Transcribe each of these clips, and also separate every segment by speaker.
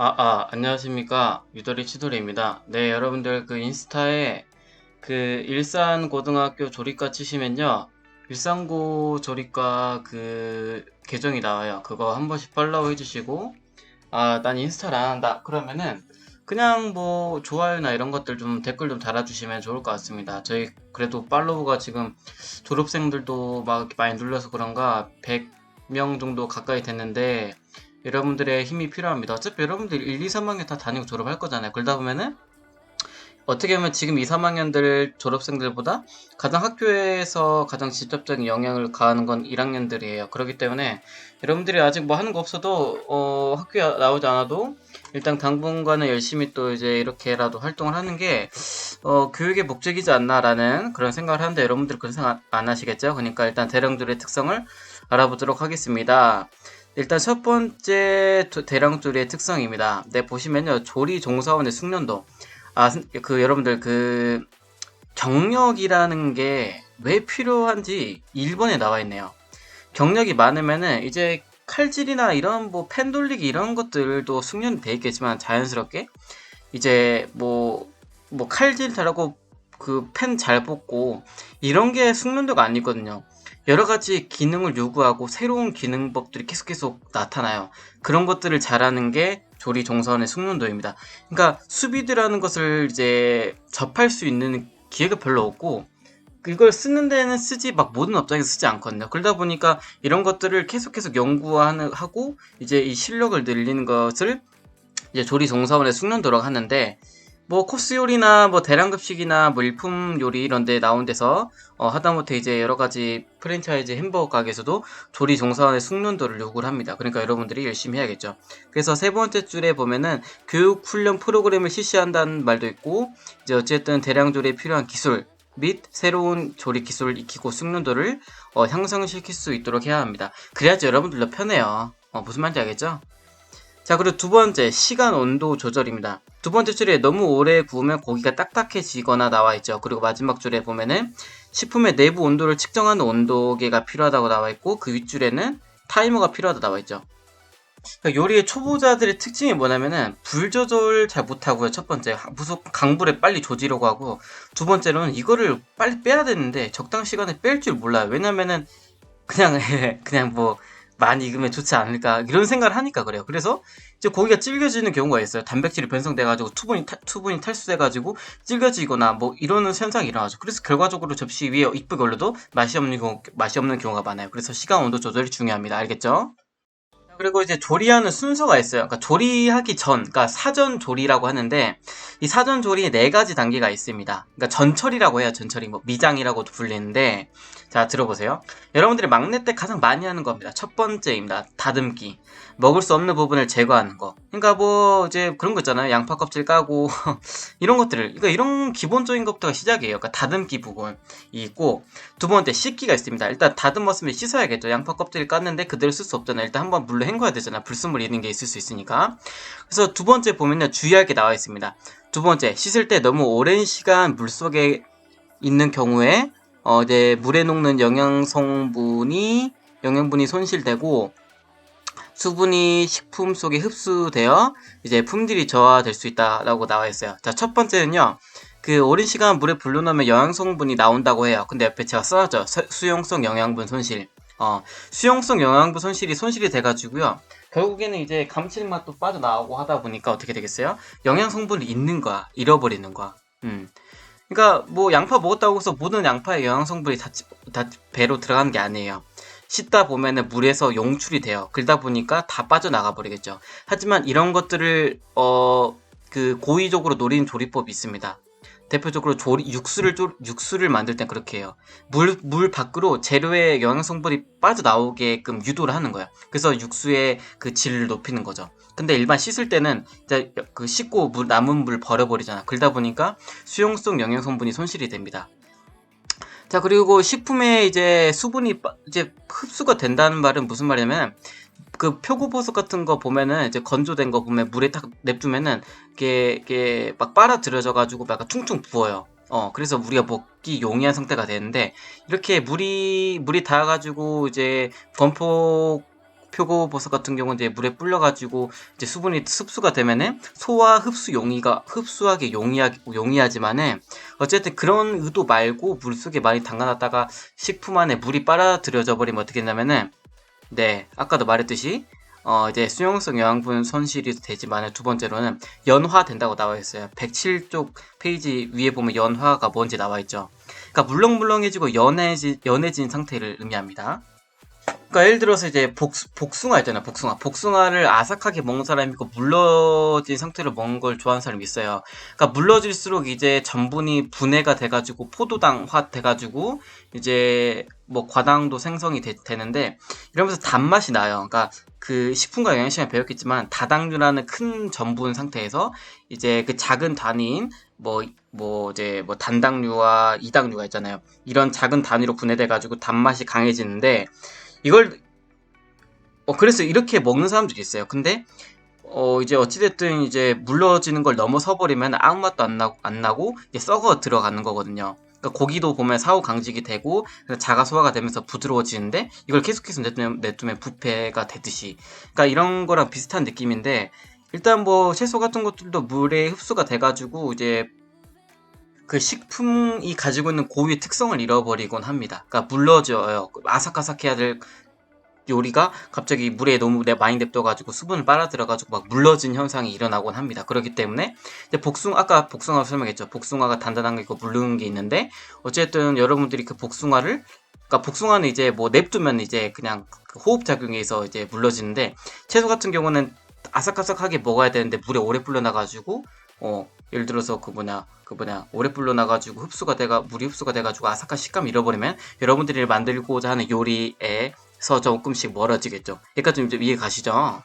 Speaker 1: 안녕하십니까. 유도리 치도리입니다. 네, 여러분들 그 인스타에 그 일산고등학교 조리과 치시면요. 일산고 조리과 그 계정이 나와요. 그거 한 번씩 팔로우 해주시고, 난 인스타를 안 한다. 그러면은 그냥 뭐 좋아요나 이런 것들 좀 댓글 좀 달아주시면 좋을 것 같습니다. 저희 그래도 팔로우가 지금 졸업생들도 막 이렇게 많이 눌러서 그런가 100명 정도 가까이 됐는데 여러분들의 힘이 필요합니다. 어차피 여러분들 1, 2, 3학년 다 다니고 졸업할 거잖아요. 그러다 보면은 어떻게 보면 지금 2, 3학년들 졸업생들보다 가장 학교에서 가장 직접적인 영향을 가하는 건 1학년들이에요. 그렇기 때문에 여러분들이 아직 뭐 하는 거 없어도 학교에 나오지 않아도 일단 당분간은 열심히 또 이제 이렇게라도 활동을 하는 게 교육의 목적이지 않나라는 그런 생각을 하는데 여러분들 그런 생각 안 하시겠죠? 그러니까 일단 대량조리의 특성을 알아보도록 하겠습니다. 일단 첫 번째 대량조리의 특성입니다. 네, 보시면요. 조리 종사원의 숙련도. 여러분들 경력이라는 게 왜 필요한지 1번에 나와 있네요. 경력이 많으면은 이제 칼질이나 이런 뭐 펜 돌리기 이런 것들도 숙련돼 있겠지만 자연스럽게 이제 뭐 칼질 잘하고 그 펜 잘 뽑고 이런 게 숙련도가 아니거든요. 여러 가지 기능을 요구하고 새로운 기능법들이 계속 나타나요. 그런 것들을 잘하는 게 조리 종사원의 숙련도입니다. 그러니까 수비드라는 것을 이제 접할 수 있는 기회가 별로 없고 이걸 쓰는 데는 쓰지 막 모든 업장에서 쓰지 않거든요. 그러다 보니까 이런 것들을 계속 연구하고 이제 이 실력을 늘리는 것을 이제 조리 종사원의 숙련도라고 하는데 뭐 코스 요리나 뭐 대량급식이나 뭐 일품 요리 이런 데 나온 데서 하다못해 이제 여러 가지 프랜차이즈 햄버거 가게에서도 조리 종사원의 숙련도를 요구를 합니다. 그러니까 여러분들이 열심히 해야겠죠. 그래서 세 번째 줄에 보면은 교육 훈련 프로그램을 실시한다는 말도 있고 이제 어쨌든 대량 조리에 필요한 기술 및 새로운 조리 기술을 익히고 숙련도를 향상시킬 수 있도록 해야 합니다. 그래야지 여러분들도 편해요. 무슨 말인지 알겠죠? 자, 그리고 두 번째, 시간 온도 조절입니다. 두 번째 줄에 너무 오래 구우면 고기가 딱딱해지거나 나와 있죠. 그리고 마지막 줄에 보면은 식품의 내부 온도를 측정하는 온도계가 필요하다고 나와 있고 그 윗줄에는 타이머가 필요하다고 나와 있죠. 그러니까 요리의 초보자들의 특징이 뭐냐면은 불 조절 잘 못하고요. 첫 번째, 무조건 강불에 빨리 조지려고 하고 두 번째로는 이거를 빨리 빼야 되는데 적당 시간에 뺄 줄 몰라요. 왜냐면은 그냥 그냥 뭐 많이 익으면 좋지 않을까 이런 생각을 하니까 그래요. 그래서 이제 고기가 질겨지는 경우가 있어요. 단백질이 변성돼가지고 투분이 탈수돼가지고 질겨지거나 뭐 이러는 현상이 일어나죠. 그래서 결과적으로 접시 위에 이쁘게 올려도 맛이 없는 경우가 많아요. 그래서 시간 온도 조절이 중요합니다. 알겠죠? 그리고 이제 조리하는 순서가 있어요. 그러니까 조리하기 전, 그러니까 사전 조리라고 하는데 이 사전 조리에 네 가지 단계가 있습니다. 그러니까 전처리라고 해요. 전처리, 뭐 미장이라고도 불리는데 자 들어보세요. 여러분들이 막내 때 가장 많이 하는 겁니다. 첫 번째입니다. 다듬기. 먹을 수 없는 부분을 제거하는 거. 그러니까 뭐 이제 그런 거 있잖아요. 양파 껍질 까고 이런 것들을, 그러니까 이런 기본적인 것부터가 시작이에요. 그러니까 다듬기 부분이 있고 두 번째 씻기가 있습니다. 일단 다듬었으면 씻어야겠죠. 양파 껍질을 깠는데 그대로 쓸 수 없잖아요. 일단 한번 물로 헹궈야 되잖아. 불순물 있는 게 있을 수 있으니까. 그래서 두 번째 보면요. 주의할 게 나와 있습니다. 두 번째, 씻을 때 너무 오랜 시간 물 속에 있는 경우에 이제 물에 녹는 영양분이 손실되고 수분이 식품 속에 흡수되어 이제 품질이 저하될 수 있다라고 나와 있어요. 자, 첫 번째는요. 그 오랜 시간 물에 불려놓으면 영양 성분이 나온다고 해요. 근데 옆에 제가 써놨죠. 수용성 영양분 손실. 수용성 영양분 손실이 돼가지고요. 결국에는 이제 감칠맛도 빠져나오고 하다 보니까 어떻게 되겠어요? 영양 성분이 있는 거야. 잃어버리는 거야. 그러니까 뭐 양파 먹었다고 해서 모든 양파의 영양 성분이 다 배로 들어가는 게 아니에요. 씻다 보면은 물에서 용출이 돼요. 그러다 보니까 다 빠져나가 버리겠죠. 하지만 이런 것들을 그 고의적으로 노리는 조리법이 있습니다. 대표적으로 육수를 만들 땐 그렇게 해요. 물 밖으로 재료의 영양 성분이 빠져나오게끔 유도를 하는 거야. 그래서 육수의 그 질을 높이는 거죠. 근데 일반 씻을 때는 이제 그 씻고 남은 물 버려버리잖아. 그러다 보니까 수용성 영양 성분이 손실이 됩니다. 자, 그리고 식품에 이제 수분이 이제 흡수가 된다는 말은 무슨 말이냐면 그 표고버섯 같은 거 보면은 이제 건조된 거 보면 물에 딱 냅두면은 이게 막 빨아들여져 가지고 막 퉁퉁 부어요. 그래서 우리가 먹기 용이한 상태가 되는데 이렇게 물이 닿아가지고 이제 건포 표고버섯 같은 경우는 이제 물에 불려가지고 이제 수분이 습수가 되면은 소화 흡수 흡수하기 용이하지만은 어쨌든 그런 의도 말고 물속에 많이 담가놨다가 식품 안에 물이 빨아들여져 버리면 어떻게 되냐면은 네, 아까도 말했듯이 이제 수용성 영양분 손실이 되지만 두 번째로는 연화된다고 나와 있어요. 107쪽 페이지 위에 보면 연화가 뭔지 나와 있죠. 그러니까 물렁물렁해지고 연해진 상태를 의미합니다. 그러니까 예를 들어서 이제 복숭아 있잖아요. 복숭아를 아삭하게 먹는 사람이 있고 물러진 상태로 먹는 걸 좋아하는 사람이 있어요. 그러니까 물러질수록 이제 전분이 분해가 돼가지고 포도당화 돼가지고 이제 뭐 과당도 생성이 되는데 이러면서 단맛이 나요. 그러니까 그 식품과 영양 시간에 배웠겠지만 다당류라는 큰 전분 상태에서 이제 그 작은 단위인 이제 단당류와 이당류가 있잖아요. 이런 작은 단위로 분해돼가지고 단맛이 강해지는데 이걸 그래서 이렇게 먹는 사람들이 있어요. 근데 이제 어찌됐든 이제 물러지는 걸 넘어서 버리면 아무 맛도 안 나고 이제 썩어 들어가는 거거든요. 그러니까 고기도 보면 사후 강직이 되고 자가 소화가 되면서 부드러워지는데 이걸 계속해서 냅두면 부패가 되듯이, 그러니까 이런 거랑 비슷한 느낌인데 일단 뭐 채소 같은 것들도 물에 흡수가 돼가지고 이제 그 식품이 가지고 있는 고유의 특성을 잃어버리곤 합니다. 그러니까 물러져요. 아삭아삭해야 될 요리가 갑자기 물에 너무 많이 냅둬가지고 수분을 빨아들여가지고 막 물러진 현상이 일어나곤 합니다. 그렇기 때문에 이제 아까 복숭아 설명했죠. 복숭아가 단단한 게 있고 물르는 게 있는데 어쨌든 여러분들이 그 그러니까 복숭아는 이제 뭐 냅두면 이제 그냥 그 호흡 작용에 의해서 이제 물러지는데 채소 같은 경우는 아삭아삭하게 먹어야 되는데 물에 오래 불려놔가지고 예를 들어서 오래 불려놔가지고 물이 흡수가 돼가지고 아삭한 식감을 잃어버리면 여러분들이 만들고자 하는 요리에서 조금씩 멀어지겠죠. 여기까지 좀 이제 이해 가시죠?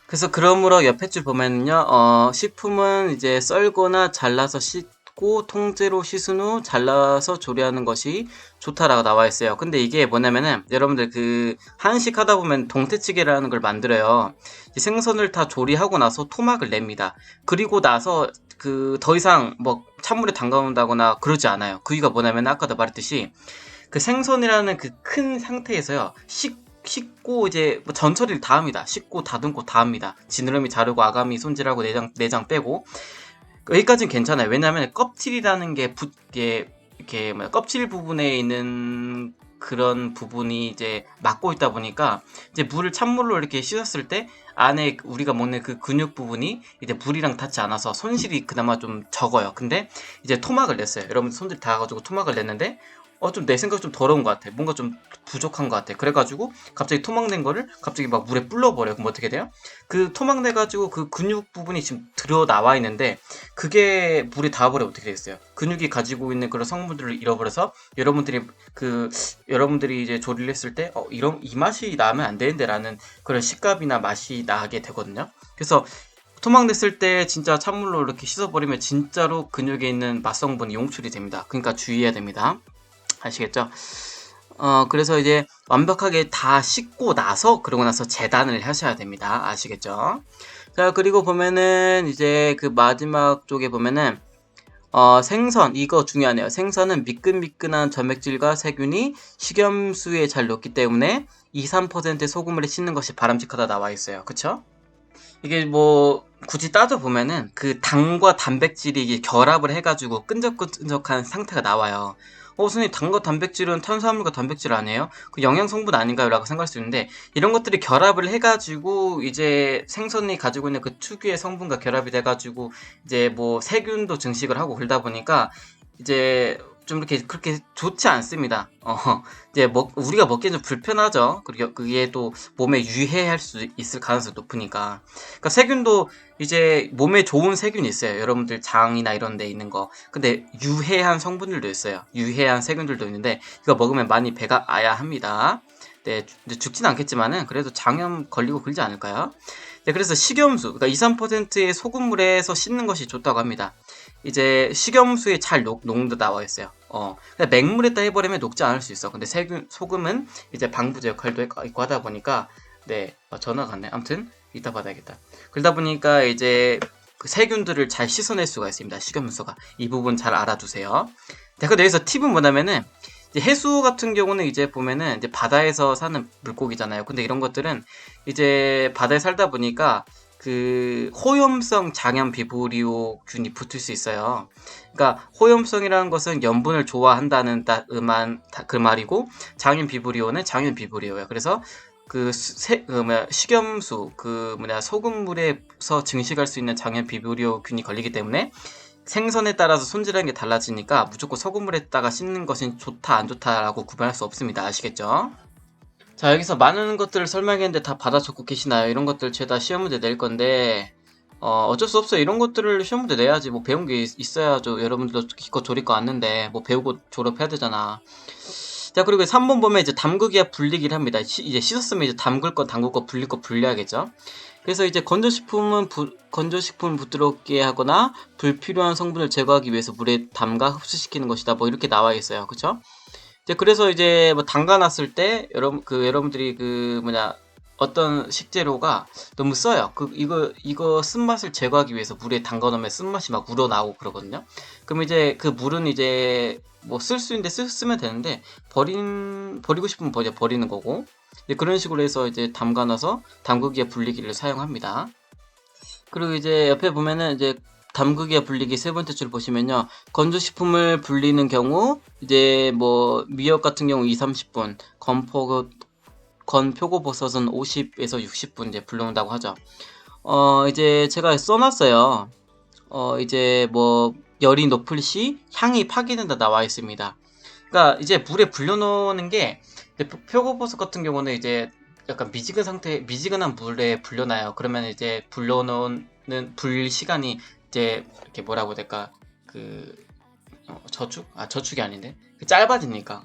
Speaker 1: 그래서 그러므로 옆에 줄 보면요, 식품은 이제 썰거나 잘라서 씻고 통째로 씻은 후 잘라서 조리하는 것이 좋다라고 나와 있어요. 근데 이게 뭐냐면은 여러분들 그 한식 하다 보면 동태찌개라는 걸 만들어요. 생선을 다 조리하고 나서 토막을 냅니다. 그리고 나서 그 더 이상 뭐 찬물에 담가놓는다거나 그러지 않아요. 그 이유가 뭐냐면 아까도 말했듯이 그 생선이라는 그 큰 상태에서요 씻고 이제 뭐 전처리를 다 합니다. 씻고 다듬고 다 합니다. 지느러미 자르고 아가미 손질하고 내장 빼고 여기까지는 괜찮아요. 왜냐하면 껍질이라는 게 이렇게 껍질 부분에 있는 그런 부분이 이제 막고 있다 보니까 이제 물을 찬물로 이렇게 씻었을 때 안에 우리가 먹는 그 근육 부분이 이제 물이랑 닿지 않아서 손실이 그나마 좀 적어요. 근데 이제 토막을 냈어요. 여러분 손질 다 가지고 토막을 냈는데 좀 내 생각 좀 더러운 것 같아. 뭔가 좀 부족한 것 같아. 그래가지고 갑자기 토막 낸 거를 갑자기 막 물에 불러버려. 그럼 어떻게 돼요? 그 토막 내가지고 그 근육 부분이 지금 들어 나와 있는데 그게 물에 닿아버려 어떻게 되겠어요? 근육이 가지고 있는 그런 성분들을 잃어버려서 여러분들이 이제 조리를 했을 때 이 맛이 나면 안 되는데라는 그런 식감이나 맛이 나게 되거든요. 그래서 토막 냈을 때 진짜 찬물로 이렇게 씻어버리면 진짜로 근육에 있는 맛성분이 용출이 됩니다. 그러니까 주의해야 됩니다. 아시겠죠? 그래서 이제 완벽하게 다 씻고 나서 그러고 나서 재단을 하셔야 됩니다. 아시겠죠? 자, 그리고 보면은 이제 그 마지막 쪽에 보면은 생선 이거 중요하네요. 생선은 미끈미끈한 점액질과 세균이 식염수에 잘 녹기 때문에 2~3%의 소금물에 씻는 것이 바람직하다 나와 있어요. 그쵸? 이게 뭐 굳이 따져보면은 그 당과 단백질이 이게 결합을 해가지고 끈적끈적한 상태가 나와요. 선생님 당과 단백질은 탄수화물과 단백질 아니에요? 그 영양성분 아닌가요? 라고 생각할 수 있는데 이런 것들이 결합을 해가지고 이제 생선이 가지고 있는 그 특유의 성분과 결합이 돼가지고 이제 뭐 세균도 증식을 하고 그러다 보니까 이제 좀 이렇게 그렇게 좋지 않습니다. 이제 우리가 먹기엔 좀 불편하죠. 그리고 그게 또 몸에 유해할 수 있을 가능성이 높으니까. 그러니까 세균도 이제 몸에 좋은 세균이 있어요. 여러분들 장이나 이런 데 있는 거. 근데 유해한 성분들도 있어요. 유해한 세균들도 있는데 이거 먹으면 많이 배가 아야 합니다. 네, 죽진 않겠지만은 그래도 장염 걸리고 그러지 않을까요? 네, 그래서 식염수, 그러니까 2~3%의 소금물에서 씻는 것이 좋다고 합니다. 이제 식염수에 잘 녹는다 나와 있어요. 근데 맹물에다 해버리면 녹지 않을 수 있어. 근데 소금은 이제 방부제 역할도 있고 하다 보니까 네, 전화가 왔네. 아무튼 이따 받아야겠다. 그러다 보니까 이제 그 세균들을 잘 씻어낼 수가 있습니다. 식염수가. 이 부분 잘 알아두세요. 네, 근데 여기서 팁은 뭐냐면은 이제 해수 같은 경우는 이제 보면은 이제 바다에서 사는 물고기잖아요. 근데 이런 것들은 이제 바다에 살다 보니까 그 호염성 장염 비브리오균이 붙을 수 있어요. 그러니까 호염성이라는 것은 염분을 좋아한다는 그 말이고, 장염 비브리오는 장염 비브리오예요. 그래서 식염수 소금물에서 증식할 수 있는 장염 비브리오균이 걸리기 때문에 생선에 따라서 손질하는 게 달라지니까 무조건 소금물에다가 씻는 것이 좋다 안 좋다라고 구분할 수 없습니다. 아시겠죠? 자, 여기서 많은 것들을 설명했는데 다 받아 적고 계시나요? 이런 것들 죄다 시험 문제 낼 건데 어쩔 수 없어요. 이런 것들을 시험 문제 내야지. 뭐 배운 게 있어야죠. 여러분들도 기껏 조리과 왔는데 뭐 배우고 졸업해야 되잖아. 자, 그리고 3번 보면 이제 담그기와 불리기를 합니다. 이제 씻었으면 이제 담글 거 담글 거 불릴 거 불려야겠죠. 그래서 이제 건조식품은 부드럽게 하거나 불필요한 성분을 제거하기 위해서 물에 담가 흡수시키는 것이다. 뭐 이렇게 나와 있어요. 그쵸? 이제 그래서 이제 뭐 담가놨을 때 여러분들이 어떤 식재료가 너무 써요. 이거 쓴맛을 제거하기 위해서 물에 담가놓으면 쓴맛이 막 우러나오고 그러거든요. 그럼 이제 그 물은 이제 뭐 쓸 수 있는데 쓰면 되는데 버리고 싶으면 버리는 거고, 이제 그런 식으로 해서 이제 담가놔서 담그기와 불리기를 사용합니다. 그리고 이제 옆에 보면은 이제 담그기와 불리기 세 번째 줄 보시면요. 건조식품을 불리는 경우 이제 뭐 미역 같은 경우 2-30분, 건표고버섯은 50에서 60분 이제 불려온다고 하죠. 이제 제가 써놨어요. 이제 뭐 열이 높을 시 향이 파괴된다 나와 있습니다. 그러니까 이제 물에 불려놓는 게, 표고버섯 같은 경우는 이제 약간 미지근한 물에 불려놔요. 그러면 이제 불려놓는 불 시간이 이제 이렇게 뭐라고 해야 될까, 저축? 저축이 아닌데 짧아지니까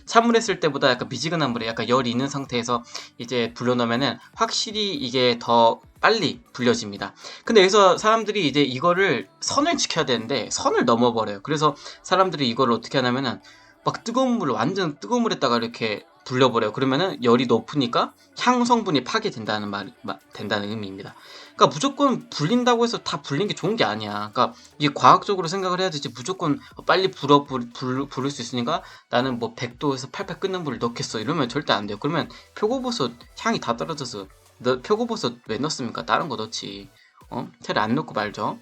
Speaker 1: 찬물에 쓸 때보다 약간 미지근한 물에 약간 열이 있는 상태에서 이제 불려놓으면은 확실히 이게 더 빨리 불려집니다. 근데 여기서 사람들이 이제 이거를 선을 지켜야 되는데 선을 넘어버려요. 그래서 사람들이 이걸 어떻게 하냐면은 막 완전 뜨거운 물에다가 이렇게 불려버려요. 그러면은 열이 높으니까 향 성분이 파괴된다는 된다는 의미입니다. 그러니까 무조건 불린다고 해서 다 불린 게 좋은 게 아니야. 그러니까 이게 과학적으로 생각을 해야 되지, 무조건 빨리 부를 수 있으니까 나는 뭐 100도에서 팔팔 끓는 물을 넣겠어 이러면 절대 안 돼요. 그러면 표고버섯 향이 다 떨어져서, 표고버섯 왜 넣습니까? 다른 거 넣지. 차라리 안 넣고 말죠.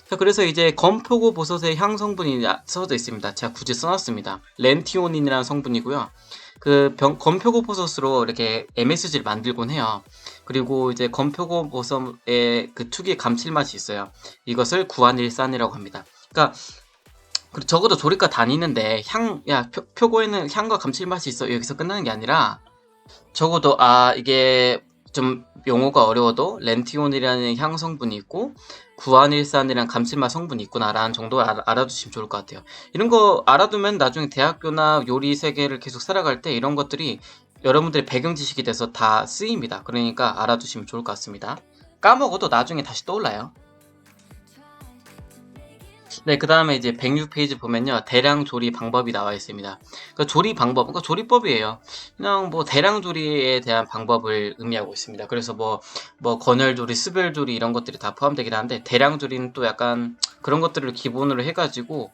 Speaker 1: 자, 그래서 이제 건표고버섯의 향 성분이 써져 있습니다. 제가 굳이 써놨습니다. 렌티오닌이라는 성분이고요. 건표고버섯으로 이렇게 MSG를 만들곤 해요. 그리고 이제 건표고버섯의 그 특유의 감칠맛이 있어요. 이것을 구안일산이라고 합니다. 그러니까 적어도 조리과 다니는데 표고에는 향과 감칠맛이 있어 여기서 끝나는 게 아니라, 적어도 이게 좀 용어가 어려워도 렌티온이라는 향 성분이 있고 구안일산이라는 감칠맛 성분이 있구나라는 정도 알아두시면 좋을 것 같아요. 이런 거 알아두면 나중에 대학교나 요리 세계를 계속 살아갈 때 이런 것들이 여러분들의 배경 지식이 돼서 다 쓰입니다. 그러니까 알아두시면 좋을 것 같습니다. 까먹어도 나중에 다시 떠올라요. 네, 그 다음에 이제 106페이지 보면요. 대량 조리 방법이 나와 있습니다. 그러니까 그러니까 조리법이에요. 그냥 뭐 대량 조리에 대한 방법을 의미하고 있습니다. 그래서 뭐 건열 조리, 수별 조리 이런 것들이 다 포함되긴 하는데, 대량 조리는 또 약간 그런 것들을 기본으로 해가지고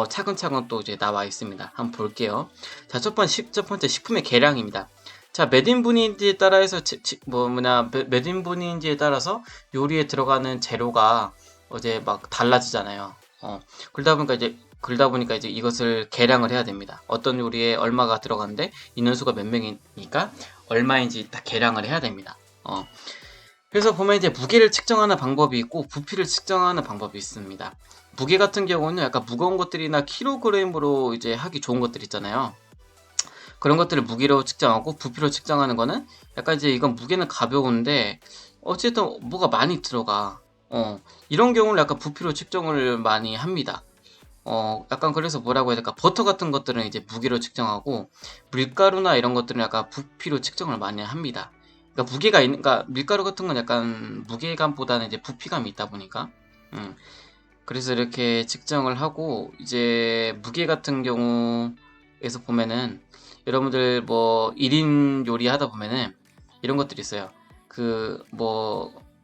Speaker 1: 차근차근 또 이제 나와 있습니다. 한번 볼게요. 자, 첫 번째 식품의 계량입니다. 자, 몇 인분인지에 따라서 몇 인분인지에 따라서 요리에 들어가는 재료가 이제 막 달라지잖아요. 그러다 보니까 이제 이것을 계량을 해야 됩니다. 어떤 요리에 얼마가 들어가는데 인원수가 몇 명이니까 얼마인지 딱 계량을 해야 됩니다. 그래서 보면 이제 무게를 측정하는 방법이 있고 부피를 측정하는 방법이 있습니다. 무게 같은 경우는 약간 무거운 것들이나 킬로그램으로 이제 하기 좋은 것들 있잖아요. 그런 것들을 무게로 측정하고, 부피로 측정하는 거는 약간 이제 이건 무게는 가벼운데 어쨌든 뭐가 많이 들어가. 이런 경우는 약간 부피로 측정을 많이 합니다. 약간 그래서 뭐라고 해야 될까? 버터 같은 것들은 이제 무게로 측정하고, 밀가루나 이런 것들은 약간 부피로 측정을 많이 합니다. 그러니까 밀가루 같은 건 약간 무게감보다는 이제 부피감이 있다 보니까, 그래서 이렇게 측정을 하고, 이제 무게 같은 경우에서 보면은 여러분들 뭐 1인 요리 하다 보면은 이런 것들이 있어요.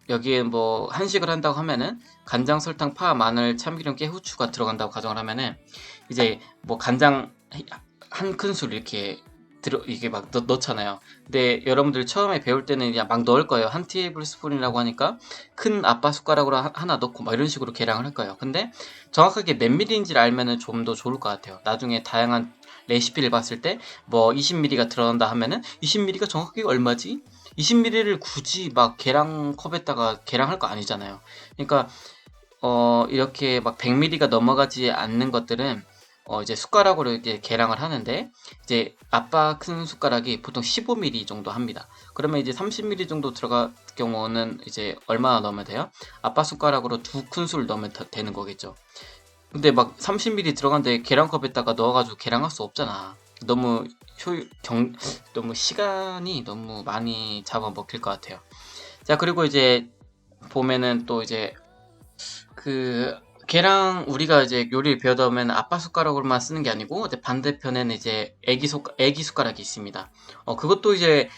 Speaker 1: 여기에 뭐 한식을 한다고 하면은 간장, 설탕, 파, 마늘, 참기름, 깨, 후추가 들어간다고 가정을 하면은 이제 뭐 간장 한 큰술 이렇게 이게 막 넣잖아요. 근데 여러분들 처음에 배울 때는 그냥 막 넣을 거예요. 한 테이블 스푼이라고 하니까 큰 아빠 숟가락으로 하나 넣고 막 이런 식으로 계량을 할 거예요. 근데 정확하게 몇 밀리인지를 알면은 좀 더 좋을 것 같아요. 나중에 다양한 레시피를 봤을 때 뭐 20ml가 들어간다 하면은 20ml가 정확하게 얼마지? 20ml를 굳이 막 계량컵에다가 계량할 거 아니잖아요. 그러니까 이렇게 막 100ml가 넘어가지 않는 것들은 이제 숟가락으로 이렇게 계량을 하는데, 이제 아빠 큰 숟가락이 보통 15ml 정도 합니다. 그러면 이제 30ml 정도 들어갈 경우는 이제 얼마나 넣으면 돼요? 아빠 숟가락으로 2큰술 넣으면 되는 거겠죠. 근데 막 30ml 들어간데 계량컵에다가 넣어가지고 계량할 수 없잖아. 너무 너무 시간이 너무 많이 잡아먹힐 것 같아요. 자, 그리고 이제 보면은 또 이제 그 걔랑 우리가 이제 요리를 배우다 보면 아빠 숟가락으로만 쓰는 게 아니고, 이제 반대편에는 이제 애기 숟가락이 있습니다. 그것도 이제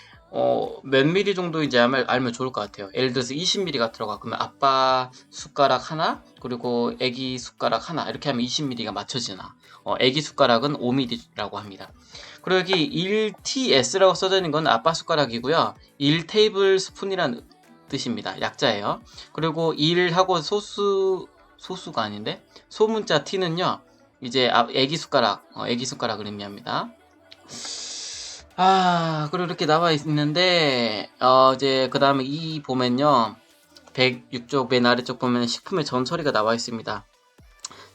Speaker 1: 몇 미리 정도 이제 알면 좋을 것 같아요. 예를 들어서 20ml가 들어가. 그러면 아빠 숟가락 하나, 그리고 애기 숟가락 하나, 이렇게 하면 20ml가 맞춰지나. 애기 숟가락은 5ml라고 합니다. 그리고 여기 1TS라고 써져 있는 건 아빠 숟가락이고요. 1테이블 스푼이라는 뜻입니다. 약자예요. 그리고 1하고 소수가 아닌데 소문자 T는요, 이제 애기 숟가락, 애기 숟가락을 의미합니다. 그리고 이렇게 나와 있는데, 이제 그 다음에 이 보면요, 106쪽 맨 아래쪽 보면 식품의 전처리가 나와 있습니다.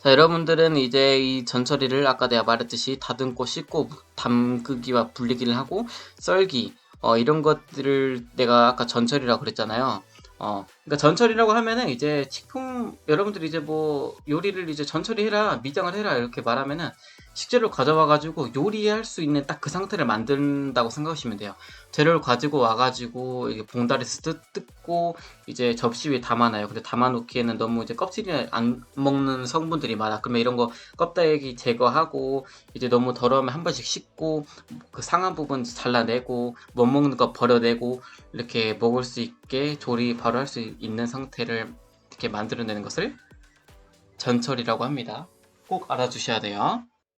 Speaker 1: 자, 여러분들은 이제 이 전처리를 아까 내가 말했듯이 다듬고 씻고 담그기와 불리기를 하고 썰기, 이런 것들을 내가 아까 전처리라고 그랬잖아요. 그러니까 전처리라고 하면은 이제 식품, 여러분들이 이제 뭐 요리를 이제 전처리해라, 미장을 해라 이렇게 말하면은 식재료를 가져와 가지고 요리할 수 있는 딱 그 상태를 만든다고 생각하시면 돼요. 재료를 가지고 와 가지고 이게 봉다리에서 뜯고 이제 접시 위에 담아놔요. 근데 담아놓기에는 너무 이제 껍질이 안 먹는 성분들이 많아. 그러면 이런 거 껍데기 제거하고, 이제 너무 더러우면 한 번씩 씻고, 그 상한 부분 잘라내고, 못 먹는 거 버려내고, 이렇게 먹을 수 있게 조리 바로 할 수 있는 상태를 이렇게 만들어내는 것을 전처리라고 합니다. 꼭 알아두셔야 돼요.